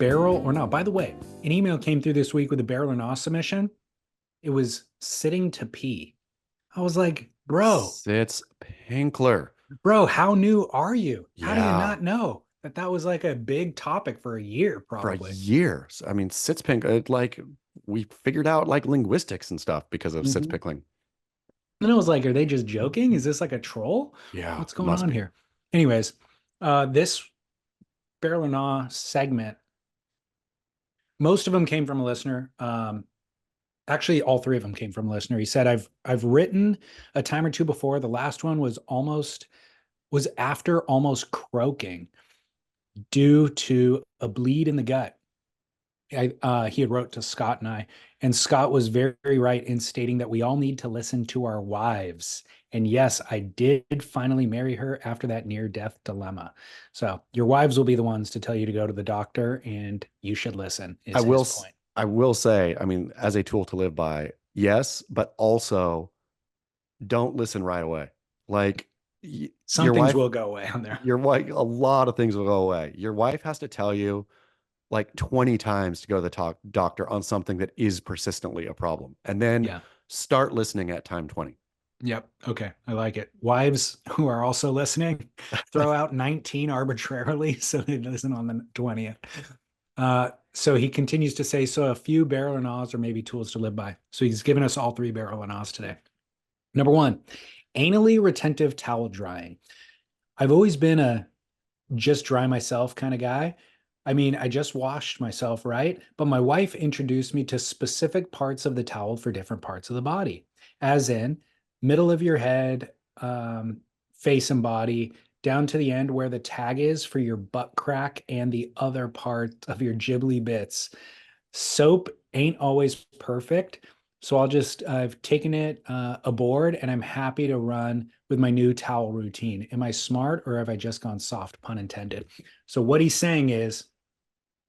barrel or not? By the way, an email came through this week with a barrel or not submission. It was sitting to pee. I was like, Sits Pinkler. bro, how new are you? How do you Yeah, not know that that was like a big topic for a year, for a probably? year. I mean, sits pink, like we figured out like linguistics and stuff because of sits Mm-hmm. pickling. And I was like, are they just joking? Is this like a troll? Yeah, What's going must on be. here? Anyways, this barrel or not segment, most of them came from a listener. Actually, all three of them came from a listener. He said, I've written a time or two before. The last one was after almost croaking due to a bleed in the gut. He had wrote to Scott and I, and Scott was very, very right in stating that we all need to listen to our wives. And yes, I did finally marry her after that near-death dilemma. So your wives will be the ones to tell you to go to the doctor, and you should listen, I is will, his s- point. I will say, I mean, as a tool to live by, yes, but also don't listen right away. Like Some your things wife, will go away on there. your wife, a lot of things will go away. Your wife has to tell you like 20 times to go to the doctor on something that is persistently a problem. And then Yeah. start listening at time 20. Yep. Okay. I like it. Wives who are also listening, throw out 19 arbitrarily so they listen on the 20th. So he continues to say, so a few barrel and ahs are maybe tools to live by. So he's given us all three barrel and ahs today. Number one, anally retentive towel drying. I've always been a just dry myself kind of guy. I mean, I just washed myself, right? But my wife introduced me to specific parts of the towel for different parts of the body, as in middle of your head, face and body, down to the end where the tag is for your butt crack and the other part of your ghibli bits. Soap ain't always perfect. So I've taken it aboard and I'm happy to run with my new towel routine. Am I smart or have I just gone soft, pun intended? So what he's saying is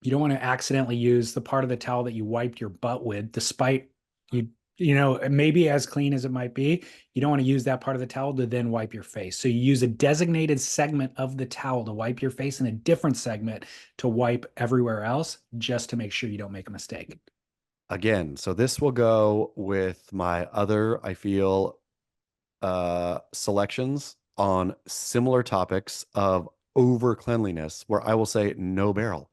you don't want to accidentally use the part of the towel that you wiped your butt with, despite you, maybe as clean as it might be. You don't want to use that part of the towel to then wipe your face. So you use a designated segment of the towel to wipe your face and a different segment to wipe everywhere else, just to make sure you don't make a mistake. Again, so this will go with my other, I feel, selections on similar topics of over cleanliness, where I will say no barrel.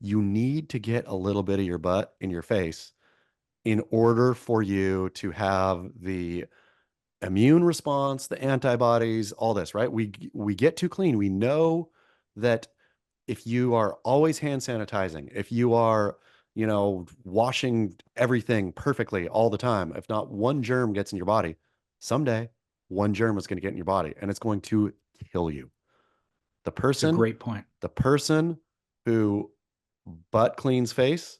You need to get a little bit of your butt in your face in order for you to have the immune response, the antibodies, all this, right? We get too clean. We know that if you are always hand sanitizing, if you are, washing everything perfectly all the time, if not one germ gets in your body, someday one germ is going to get in your body and it's going to kill you. The It's a person, great point. the person who butt cleans face,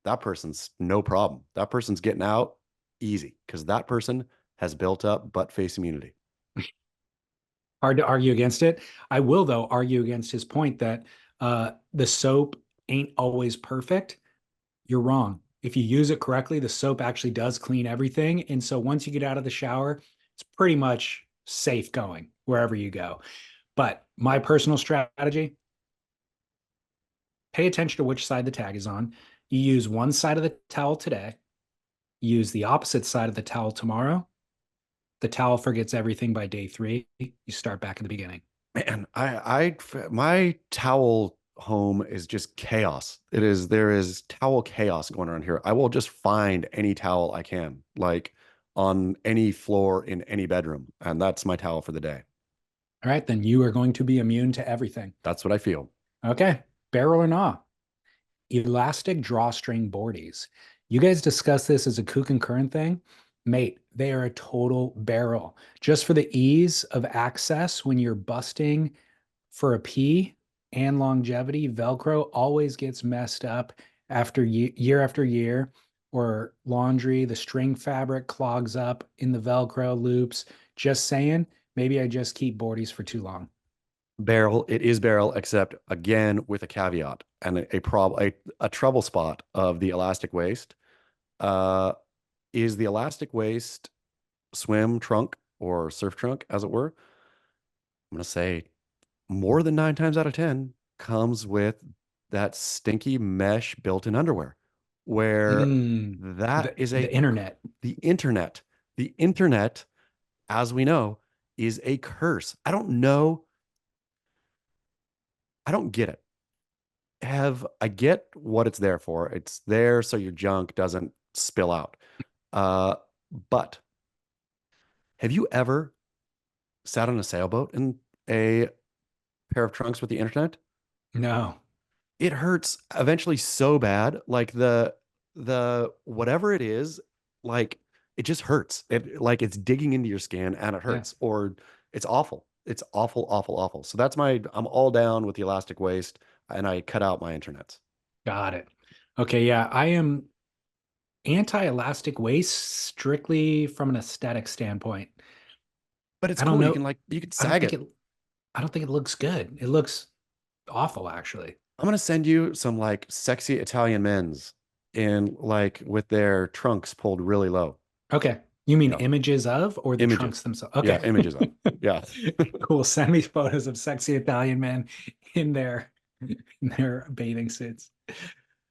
that person's no problem. That person's getting out easy because that person has built up butt face immunity. Hard to argue against it. I will, though, argue against his point that the soap ain't always perfect. You're wrong. If you use it correctly, the soap actually does clean everything. And so once you get out of the shower, it's pretty much safe going wherever you go. But my personal strategy, pay attention to which side the tag is on. You use one side of the towel today, use the opposite side of the towel tomorrow. The towel forgets everything by day three. You start back at the beginning. Man, my towel home is just chaos. There is towel chaos going on here. I will just find any towel I can, like on any floor in any bedroom, and that's my towel for the day. All right, then you are going to be immune to everything. That's what I feel. Okay, barrel or not. Elastic drawstring boardies. You guys discuss this as a kook and current thing? Mate, they are a total barrel. Just for the ease of access when you're busting for a pee and longevity, Velcro always gets messed up after year, or laundry, the string fabric clogs up in the Velcro loops. Just saying, maybe I just keep boardies for too long. Barrel, it is barrel, except again with a caveat and a trouble spot of the elastic waist. Uh, is the elastic waist swim trunk or surf trunk, as it were? I'm gonna say more than 9 times out of 10 comes with that stinky mesh built-in underwear, where Mm, that is the internet. the internet. The internet, as we know, is a curse. I don't know. I don't get it. I get what it's there for. It's there so your junk doesn't spill out. Uh, but have you ever sat on a sailboat in a pair of trunks with the internet? No. It hurts eventually so bad. Like the whatever it is, like it just hurts. It like it's digging into your skin and it Yeah. hurts, or it's awful. It's awful, awful, awful. So that's my I'm all down with the elastic waist and I cut out my internets. Got it. Okay. Yeah. I am anti-elastic waist strictly from an aesthetic standpoint. But it's I don't cool. know. You can I don't sag think it. it, I don't think it looks good. It looks awful, actually. I'm gonna send you some like sexy Italian men's in like with their trunks pulled really low. Okay. You mean Yeah. images of or the trunks Images. themselves? Yeah, Okay. images of. Yeah. Cool. Send me photos of sexy Italian men in their bathing suits.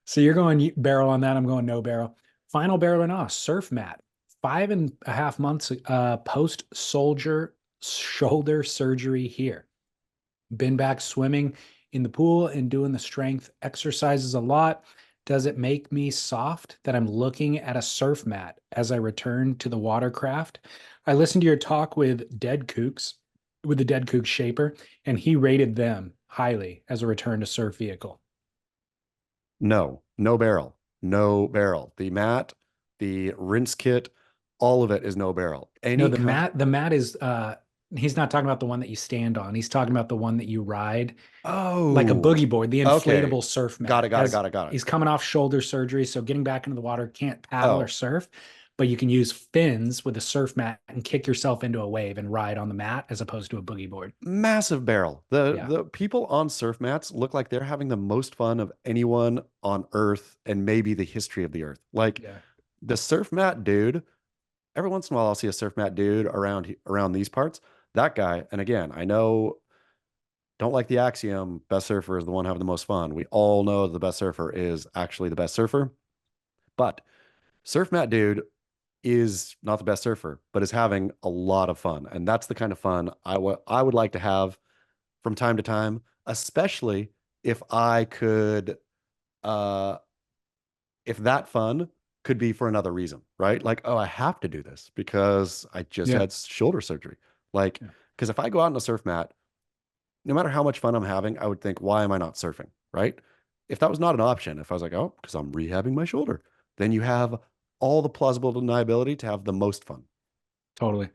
So you're going barrel on that. I'm going no barrel. Final barrel and off. Surf mat. 5.5 months post soldier shoulder surgery here. Been back swimming in the pool and doing the strength exercises a lot. Does it make me soft that I'm looking at a surf mat as I return to the watercraft? I listened to your talk with the Dead Kooks shaper, and he rated them highly as a return to surf vehicle. No, no barrel. No barrel. The mat, the rinse kit, all of it is no barrel. No, Any the kind. mat is he's not talking about the one that you stand on. He's talking about the one that you ride like a Oh, boogie board, the okay. inflatable surf Got it, mat. got it, As got it, got it. he's coming off shoulder surgery, so getting back into the water, can't paddle or Oh, surf, but you can use fins with a surf mat and kick yourself into a wave and ride on the mat as opposed to a boogie board. massive barrel. Yeah. The people on surf mats look like they're having the most fun of anyone on Earth and maybe the history of the Earth. Like Yeah. the surf mat dude, every once in a while I'll see a surf mat dude around these parts. That guy, and again, I know don't like the axiom best surfer is the one having the most fun. We all know the best surfer is actually the best surfer, but surf mat dude is not the best surfer, but is having a lot of fun. And that's the kind of fun I would like to have from time to time, especially if I could uh if that fun could be for another reason, right? Like, oh, I have to do this because I just Yeah. had shoulder surgery. Like, Yeah. because if I go out on a surf mat, no matter how much fun I'm having, I would think, why am I not surfing? Right? If that was not an option, if I was like, oh, because I'm rehabbing my shoulder, then you have all the plausible deniability to have the most fun. Totally.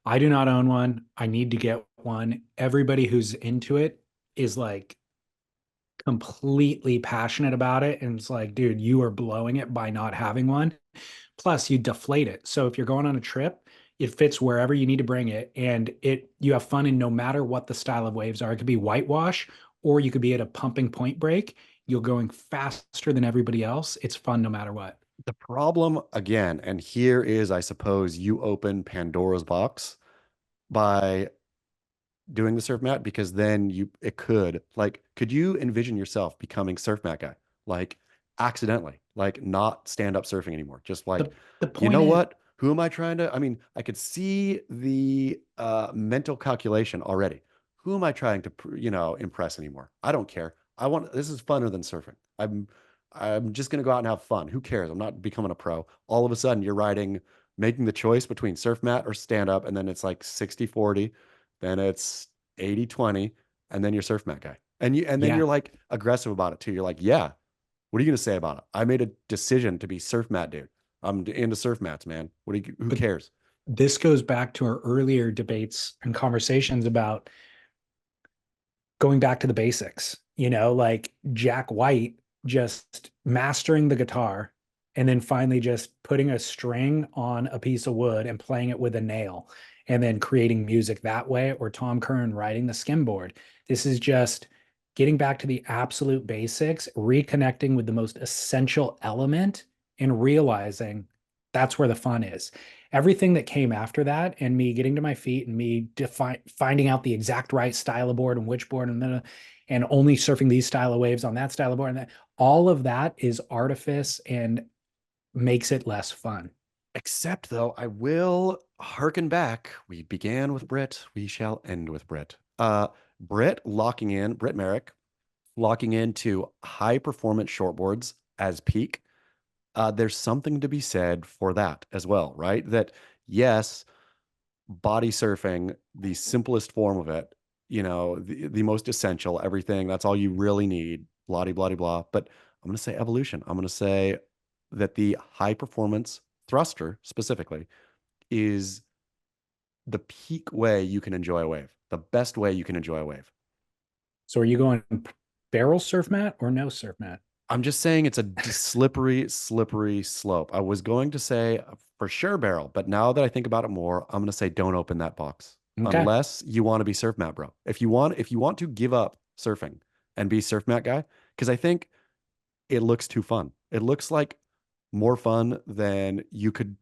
I do not own one. I need to get one. Everybody who's into it is like completely passionate about it. And it's like, dude, you are blowing it by not having one. Plus, you deflate it. So if you're going on a trip, it fits wherever you need to bring it. And you have fun in no matter what the style of waves are. It could be whitewash, or you could be at a pumping point break. You're going faster than everybody else. It's fun no matter what. The problem again, and here is, I suppose, you open Pandora's box by doing the surf mat because then it could like could you envision yourself becoming surf mat guy like accidentally like not stand up surfing anymore just like The the you point know is, what who am I trying to I mean I could see the mental calculation already who am I trying to impress anymore I don't care I want this is funner than surfing I'm just going to go out and have fun who cares I'm not becoming a pro all of a sudden you're making the choice between surf mat or stand up and then it's like 60-40 then it's 80-20 and then you're surf mat guy. And then yeah. you're like aggressive about it too. You're like, yeah, what are you gonna say about it? I made a decision to be surf mat dude. I'm into surf mats, man. Who But cares? this goes back to our earlier debates and conversations about going back to the basics, like Jack White just mastering the guitar and then finally just putting a string on a piece of wood and playing it with a nail and then creating music that way, or Tom Curran riding the skimboard. This is just getting back to the absolute basics, reconnecting with the most essential element and realizing that's where the fun is. Everything that came after that and me getting to my feet and me finding out the exact right style of board and which board and only surfing these style of waves on that style of board. And that, all of that is artifice and makes it less fun. Except though, I will harken back. We began with Britt. We shall end with Britt. Britt Merrick, locking into high performance shortboards as peak. There's something to be said for that as well, right? That yes, body surfing, the simplest form of it, the most essential, everything, that's all you really need, blah, blah, blah, blah. But I'm going to say evolution. I'm going to say that the high performance thruster specifically is the peak way you can enjoy a wave, the best way you can enjoy a wave. So are you going barrel surf mat or no surf mat? I'm just saying it's a slippery, slippery slope. I was going to say for sure barrel, but now that I think about it more, I'm going to say don't open that box Okay. unless you want to be surf mat bro. If you want to give up surfing and be surf mat guy, because I think it looks too fun. It looks like more fun than you could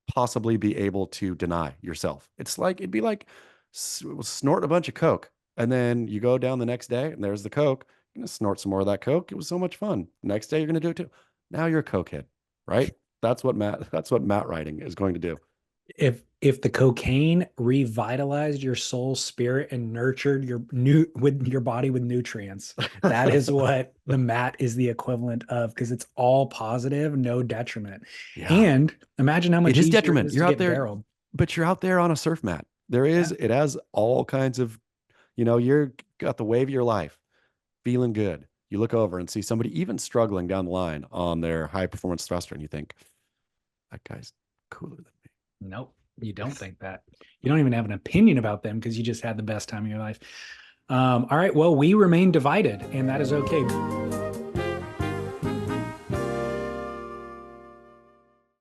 possibly be able to deny yourself. It'd be like snorting a bunch of Coke and then you go down the next day and there's the Coke. You're gonna snort some more of that Coke. It was so much fun. Next day you're gonna do it too. Now you're a Coke head, right? That's what Matt writing is going to do. If the cocaine revitalized your soul, spirit, and nurtured your body with nutrients, that is what the mat is the equivalent of, because it's all positive, no detriment. Yeah. And imagine how It much is easier it detriment. is You're to out get there, barreled. but you're out there on a surf mat. Yeah. It has all kinds of, you're got the wave of your life, feeling good. You look over and see somebody even struggling down the line on their high performance thruster, and you think, that guy's cooler than me. Nope, you don't think that. You don't even have an opinion about them because you just had the best time of your life. All right. Well, we remain divided, and that is okay.